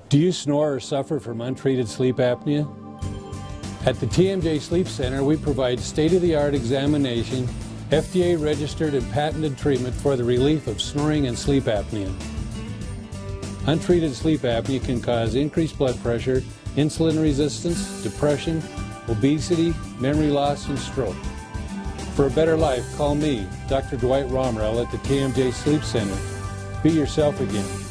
Do you snore or suffer from untreated sleep apnea? At the TMJ Sleep Center, we provide state-of-the-art examination, FDA-registered and patented treatment for the relief of snoring and sleep apnea. Untreated sleep apnea can cause increased blood pressure, insulin resistance, depression, obesity, memory loss, and stroke. For a better life, call me, Dr. Dwight Romerell at the TMJ Sleep Center. Be yourself again.